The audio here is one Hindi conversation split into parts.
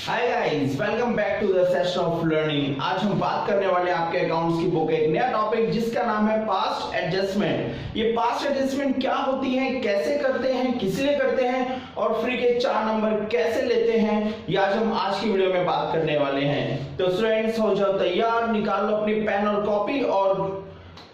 Hi guys, welcome back to the session of learning. आज हम बात करने वाले हैं आपके अकाउंट्स की बुक एक नया टॉपिक जिसका नाम है पास्ट एडजस्टमेंट। ये पास्ट एडजस्टमेंट क्या होती है, कैसे करते हैं, किस लिए करते हैं और फ्री के 4 नंबर कैसे लेते हैं, ये आज की वीडियो में बात करने वाले हैं। तो स्टूडेंट्स हो जाओ तैयार, निकाल लो अपनी पेन और कॉपी और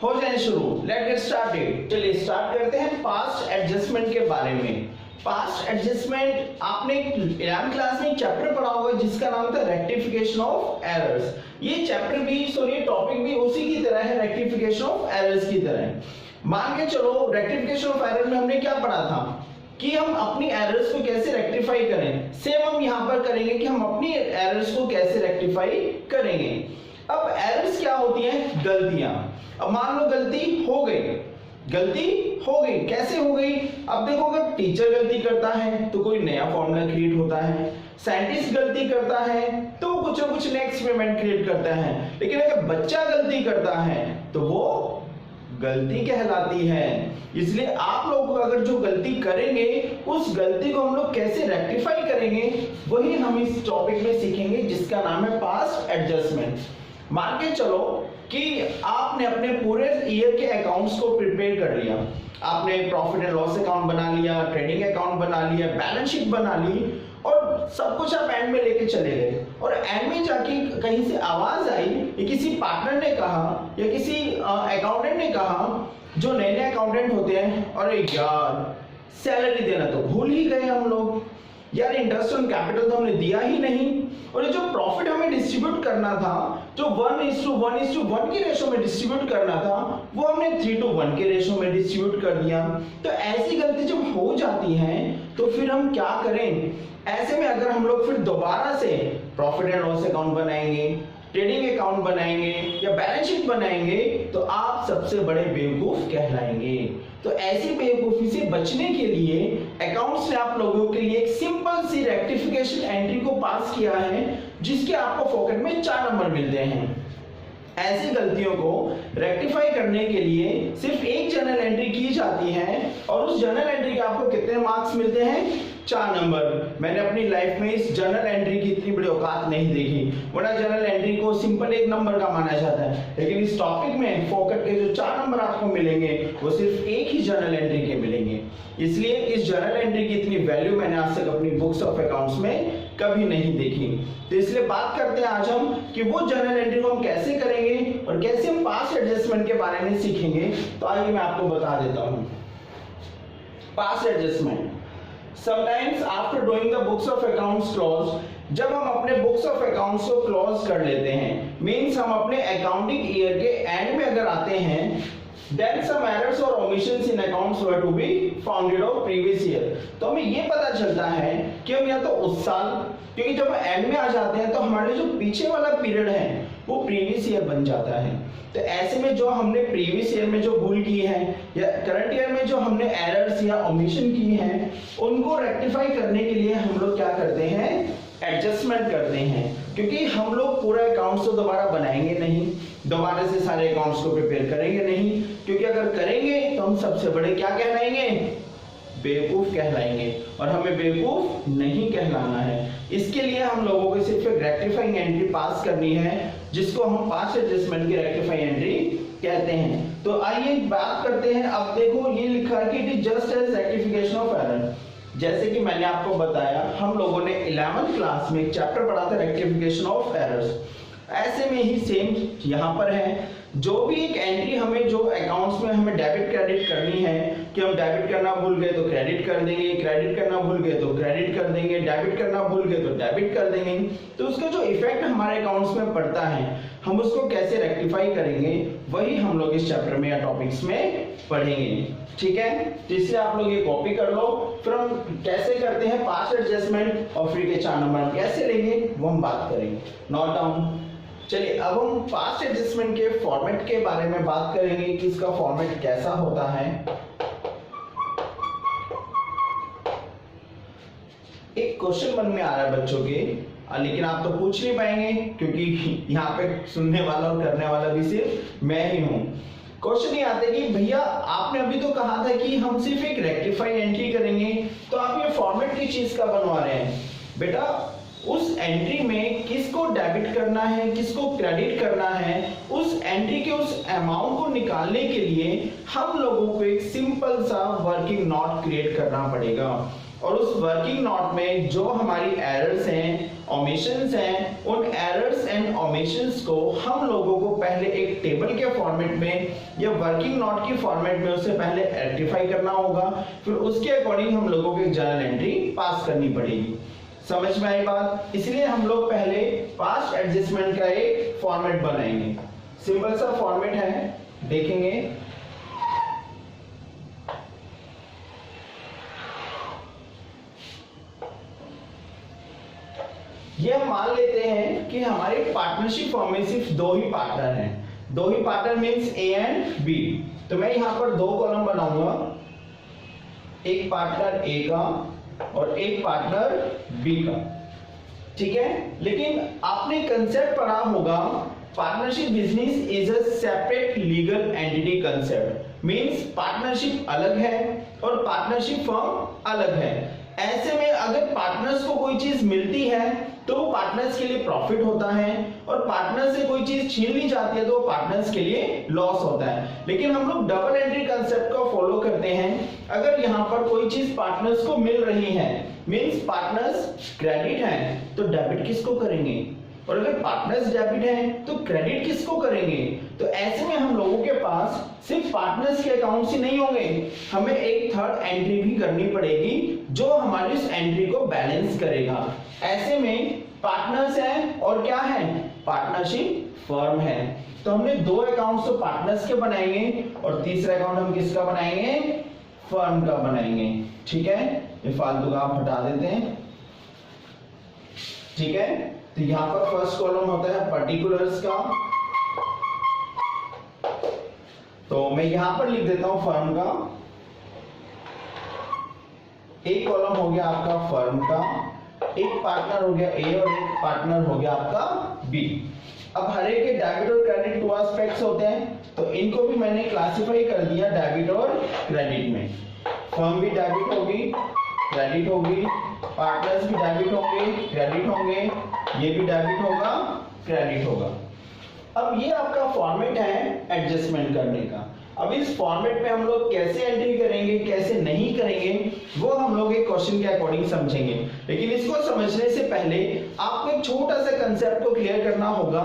हो जाए शुरू। Let's get started. चलिए स्टार्ट करते हैं पास्ट एडजस्टमेंट के बारे में। पास्ट एडजस्टमेंट आपने 11th क्लास में चैप्टर पढ़ा होगा जिसका नाम था रेक्टिफिकेशन ऑफ एरर्स। ये चैप्टर भी टॉपिक भी उसी की तरह है, रेक्टिफिकेशन ऑफ एरर्स की तरह। मान के चलो रेक्टिफिकेशन ऑफ एरर में हमने क्या पढ़ा था कि हम अपनी एरर्स को कैसे रेक्टिफाई करें। सेम हम यहां पर करेंगे कि हम अपनी एरर्स को कैसे रेक्टिफाई करेंगे। अब एरर्स क्या होती हैं? गलतियां। अब मान लो गलती हो गई, कैसे हो गई? अब देखो, अगर टीचर गलती करता है तो कोई नया फॉर्मूला क्रिएट होता है, साइंटिस्ट गलती करता है तो कुछ ना कुछ नया एक्सपेरिमेंट क्रिएट करता है, लेकिन अगर बच्चा गलती करता है तो वो गलती कहलाती है। इसलिए आप लोग अगर जो गलती करेंगे उस गलती को हम लोग कैसे रेक्टिफाई करेंगे वही हम इस टॉपिक में सीखेंगे जिसका नाम है पास्ट एडजस्टमेंट। मान के चलो कि आपने अपने पूरे ईयर के अकाउंट्स को प्रिपेयर कर लिया, आपने प्रॉफिट एंड लॉस अकाउंट बना लिया, ट्रेडिंग अकाउंट बना लिया, बैलेंस शीट बना ली और सब कुछ आप एंड में लेके चले गए और एंड में जाके कहीं से आवाज आई या किसी पार्टनर ने कहा या किसी अकाउंटेंट ने कहा, जो नए नए अकाउंटेंट होते हैं, अरे यार सैलरी देना तो भूल ही गए हम लोग, यार इंटरेस्ट ऑन कैपिटल तो हमने दिया ही नहीं, और ये जो प्रॉफिट हमें डिस्ट्रीब्यूट करना था, जो 1:1 के रेशो में डिस्ट्रीब्यूट करना था, वो हमने 3:1 के रेशो में डिस्ट्रीब्यूट कर दिया। तो ऐसी गलती जब हो जाती है तो फिर हम क्या करें? ऐसे में अगर हम लोग फिर दोबारा से प्रॉफिट एंड लॉस अकाउंट बनाएंगे, ट्रेडिंग अकाउंट बनाएंगे या बैलेंस शीट बनाएंगे तो आप सबसे बड़े बेवकूफ कहलाएंगे। तो ऐसी बेवकूफी से बचने के लिए अकाउंट्स ने आप लोगों के लिए एक सिंपल सी रेक्टिफिकेशन एंट्री को पास किया है जिसके आपको पॉकेट में 4 नंबर मिलते हैं। ऐसी गलतियों को रेक्टिफाई करने के लिए सिर्फ एक जर्नल एंट्री की जाती है और उस जर्नल एंट्री के आपको कितने मार्क्स मिलते हैं? 4 नंबर। मैंने अपनी लाइफ में इस जर्नल एंट्री की इतनी बड़ी औकात नहीं देखी, वरना जर्नल एंट्री को सिंपल 1 नंबर का माना जाता है, लेकिन इस टॉपिक में फोकट के जो 4 नंबर आपको मिलेंगे वो सिर्फ एक ही जर्नल एंट्री के मिलेंगे। इसलिए इस जर्नल एंट्री की इतनी वैल्यू मैंने आज तक अपनी बुक्स ऑफ अकाउंट्स में कभी नहीं देखी। तो इसलिए बात करते हैं आज हम कि वो जर्नल एंट्री को हम कैसे करेंगे और कैसे हम पास्ट एडजस्टमेंट के बारे में सीखेंगे। तो आइए मैं आपको बता देता हूं। Past adjustment, sometimes after doing the books of accounts close, जब हम अपने बुक्स ऑफ अकाउंट्स को क्लोज कर लेते हैं, मींस हम अपने अकाउंटिंग ईयर के एंड में अगर आते हैं, then some errors or omissions in accounts were to be founded of previous year। तो हमें ये पता चलता है कि हम या तो उस साल, क्योंकि जब एंड में आ जाते हैं तो हमारे जो पीछे वाला पीरियड है वो प्रीवियस ईयर बन जाता है। तो ऐसे में जो हमने प्रीवियस ईयर में जो भूल की है या करंट ईयर में जो हमने एरर्स या ओमिशन की हैं, उनको रेक्टिफाई करने के लिए हम लोग क्या करते हैं? एडजस्टमेंट करते हैं। क्योंकि हम लोग पूरा अकाउंट्स तो दोबारा बनाएंगे नहीं, दोबारा से सारे अकाउंट्स को प्रिपेयर करेंगे नहीं, क्योंकि अगर करेंगे तो हम सबसे बड़े क्या कहलाएंगे? बेवकूफ कहलाएंगे, और हमें बेवकूफ नहीं कहलाना है। इसके लिए हम लोगों को सिर्फ एक रेक्टिफाइंग एंट्री पास करनी है जिसको हम पास्ट एडजस्टमेंट की रेक्टिफाइंग एंट्री कहते हैं। तो आइए बात करते हैं। अब देखो ये लिखा है कि it is just as rectification of error. जैसे कि मैंने आपको बताया, हम लोगों ने 11th क्लास में एक चैप्टर पढ़ा था रेक्टिफिकेशन ऑफ एरर्स। ऐसे में ही सेम यहाँ पर है, जो भी एक एंट्री हमें जो अकाउंट्स में हमें डेबिट क्रेडिट करनी है कि हम डेबिट करना भूल गए तो क्रेडिट कर देंगे, क्रेडिट करना भूल गए तो क्रेडिट कर देंगे, डेबिट करना भूल गए तो डेबिट कर देंगे। तो उसका जो इफेक्ट हमारे अकाउंट्स में पड़ता है, हम उसको कैसे रेक्टिफाई करेंगे वही हम लोग इस चैप्टर में या टॉपिक्स में पढ़ेंगे। ठीक है, तो इसलिए आप लोग ये कॉपी कर लो। फिर हम कैसे करते हैं पास्ट एडजस्टमेंट और फ्री के 4 नंबर कैसे लेंगे वो हम बात करेंगे। Note down. चलिए अब हम पास्ट एडजस्टमेंट के फॉर्मेट के बारे में बात करेंगे कि इसका फॉर्मेट कैसा होता है। एक क्वेश्चन मन में आ रहा है बच्चों के, लेकिन आप तो पूछ नहीं पाएंगे क्योंकि यहाँ पे सुनने वाला और करने वाला भी सिर्फ मैं ही हूँ। क्वेश्चन ये आते कि भैया आपने अभी तो कहा था कि हम सिर्फ एक रेक्टिफाई एंट्री करेंगे, तो आप ये फॉर्मेट की चीज का बनवा रहे हैं? बेटा उस एंट्री में किसको डेबिट करना है, किसको क्रेडिट करना है, उस एंट्री के उस अमाउंट को निकालने के लिए हम लोगों को एक सिंपल सा वर्किंग नोट क्रिएट करना पड़ेगा। और उस वर्किंग नोट में जो हमारी एरर्स हैं, ओमिशंस हैं, उन एरर्स एंड ओमिशंस को हम लोगों को पहले एक टेबल के फॉर्मेट में या वर्किंग नोट की फॉर्मेट में उसे पहले रेक्टिफाई करना होगा, फिर उसके अकॉर्डिंग हम लोगों को एक जर्नल एंट्री पास करनी पड़ेगी। समझ में आई बात? इसलिए हम लोग पहले पास्ट एडजस्टमेंट का एक फॉर्मेट बनाएंगे। सिंपल सा फॉर्मेट है, देखेंगे। ये हम मान लेते हैं कि हमारे पार्टनरशिप फॉर्म में सिर्फ दो ही पार्टनर हैं। दो ही partner means A and B. तो मैं यहां पर दो कॉलम बनाऊंगा, एक पार्टनर ए का और एक पार्टनर बी का। ठीक है, लेकिन आपने कंसेप्ट पढ़ा होगा, partnership business is a separate legal entity concept. Means partnership अलग है और पार्टनरशिप फर्म अलग है। ऐसे में अगर पार्टनर्स को कोई चीज मिलती है तो पार्टनर्स के लिए प्रॉफिट होता है, और पार्टनर से कोई चीज छीन ली जाती है तो पार्टनर्स के लिए लॉस होता है। लेकिन हम लोग डबल एंट्री कंसेप्ट को फॉलो करते हैं। अगर यहाँ पर कोई चीज पार्टनर्स को मिल रही है, मींस पार्टनर्स क्रेडिट है, तो डेबिट किसको करेंगे, और अगर पार्टनर्स डेबिट है तो क्रेडिट किसको करेंगे। तो ऐसे में हम लोगों के पास सिर्फ पार्टनर्स के अकाउंट्स ही नहीं होंगे, हमें एक थर्ड एंट्री भी करनी पड़ेगी जो हमारी इस एंट्री को बैलेंस करेगा। ऐसे में पार्टनर्स हैं और क्या है, पार्टनरशिप फर्म है। तो हमने दो अकाउंट्स तो पार्टनर्स के बनाएंगे और तीसरा अकाउंट हम किसका बनाएंगे, फर्म का बनाएंगे। ठीक है, ये फालतू का आप हटा देते हैं। ठीक है, तो यहां पर फर्स्ट कॉलम होता है पर्टिकुलर्स का, तो मैं यहां पर लिख देता हूं फर्म का। एक कॉलम हो गया आपका फर्म का, एक पार्टनर हो गया ए और एक पार्टनर हो गया आपका बी। अब हर एक के डेबिट और क्रेडिट दो एस्पेक्ट्स होते हैं, तो इनको भी मैंने क्लासिफाई कर दिया डेबिट और क्रेडिट में। फर्म भी डेबिट होगी, क्रेडिट होगी, पार्टनर्स भी डेबिट होंगे, क्रेडिट होंगे, ये भी डेबिट होगा, क्रेडिट होगा। अब ये आपका फॉर्मेट है एडजस्टमेंट करने का। अब इस फॉर्मेट में हम लोग कैसे एंट्री करेंगे, कैसे नहीं करेंगे, वो हम लोग एक क्वेश्चन के अकॉर्डिंग समझेंगे। लेकिन इसको समझने से पहले आपको एक छोटा सा कंसेप्ट को क्लियर करना होगा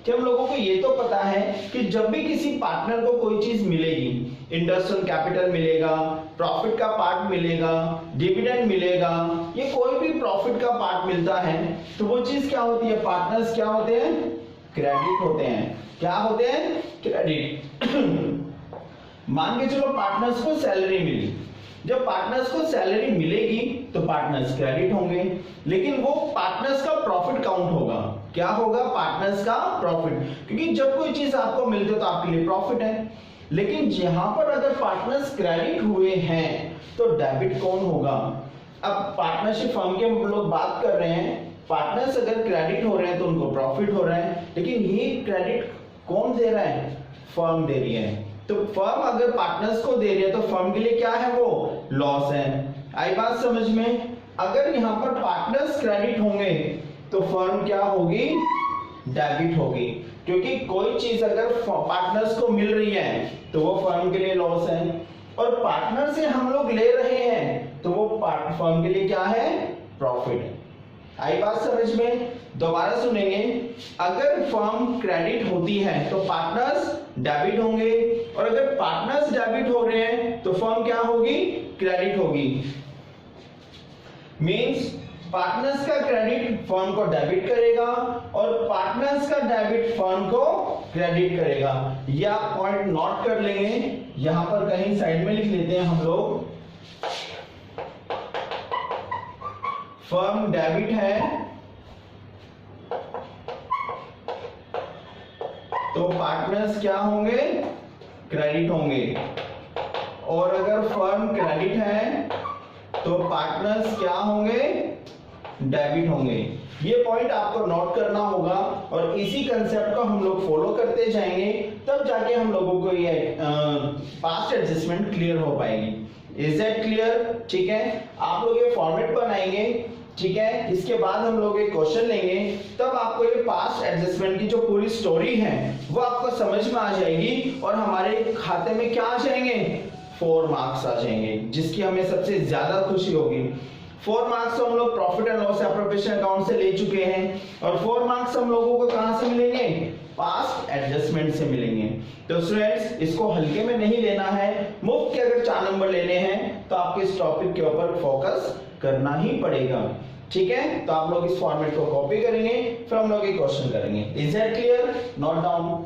कि हम लोगों को ये तो पता है कि जब भी किसी पार्टनर को कोई चीज मिलेगी, इंडस्ट्रियल कैपिटल मिलेगा, प्रॉफिट का पार्ट मिलेगा, डिविडेंड मिलेगा, ये कोई भी प्रॉफिट का पार्ट मिलता है, तो वो चीज क्या होती है, पार्टनर्स क्या होते हैं, क्रेडिट होते हैं। क्या होते हैं, क्रेडिट। मान के चलो पार्टनर्स को सैलरी मिली, जब पार्टनर्स को सैलरी मिलेगी तो पार्टनर्स क्रेडिट होंगे, लेकिन वो पार्टनर्स का प्रॉफिट काउंट होगा। क्या होगा, पार्टनर्स का प्रॉफिट, क्योंकि जब कोई चीज आपको मिलती है तो आपके लिए प्रॉफिट है। लेकिन यहां पर अगर पार्टनर्स क्रेडिट हुए हैं तो डेबिट कौन होगा। अब पार्टनरशिप फर्म के हम लोग बात कर रहे हैं, पार्टनर्स अगर क्रेडिट हो रहे हैं तो उनको प्रॉफिट हो रहा है, लेकिन ये क्रेडिट कौन दे रहा है, फर्म दे रही है। तो फर्म अगर पार्टनर्स को दे रही है तो फर्म के लिए क्या है, वो लॉस है। आई बात समझ में। अगर यहां पर पार्टनर्स क्रेडिट होंगे तो फर्म क्या होगी, डेबिट होगी, क्योंकि कोई चीज अगर पार्टनर्स को मिल रही है तो वो फर्म के लिए लॉस है, और पार्टनर से हम लोग ले रहे हैं तो वो फर्म के लिए क्या है, प्रॉफिट है। आई बात समझ में। दोबारा सुनेंगे, अगर फर्म क्रेडिट होती है तो पार्टनर्स डेबिट होंगे, और अगर पार्टनर्स डेबिट हो रहे हैं तो फर्म क्या होगी, क्रेडिट होगी। मींस पार्टनर्स का क्रेडिट फर्म को डेबिट करेगा और पार्टनर्स का डेबिट फर्म को क्रेडिट करेगा। यह आप पॉइंट नोट कर लेंगे, यहां पर कहीं साइड में लिख लेते हैं हम लोग। फर्म डेबिट है तो पार्टनर्स क्या होंगे, क्रेडिट होंगे, और अगर फर्म क्रेडिट है तो पार्टनर्स क्या होंगे, डेबिट होंगे। ये पॉइंट आपको नोट करना होगा, और इसी कंसेप्ट को हम लोग फॉलो करते जाएंगे, तब जाके हम लोगों को ये पास्ट एडजस्टमेंट क्लियर हो पाएगी। Is that clear? ठीक है, आप लोग ये फॉर्मेट बनाएंगे, ठीक है। इसके बाद हम लोग एक क्वेश्चन लेंगे, तब आपको ये पास्ट एडजस्टमेंट की जो पूरी स्टोरी है वो आपको समझ में आ जाएगी और हमारे खाते में क्या आ जाएंगे, 4 मार्क्स आ जाएंगे, जिसकी हमें सबसे ज्यादा खुशी होगी। 4 मार्क्स हम लोग profit and loss appropriation account से ले चुके हैं और 4 मार्क्स हम लोगों को कहां से मिलेंगे, पास्ट एडजस्टमेंट से मिलेंगे। तो स्टूडेंट्स इसको हल्के में नहीं लेना है, मुफ्त के अगर 4 नंबर लेने हैं तो आपको इस टॉपिक के ऊपर फोकस करना ही पड़ेगा, ठीक है। तो आप लोग इस फॉर्मेट को कॉपी करेंगे, फिर हम लोग एक क्वेश्चन करेंगे। Is that clear? Note down.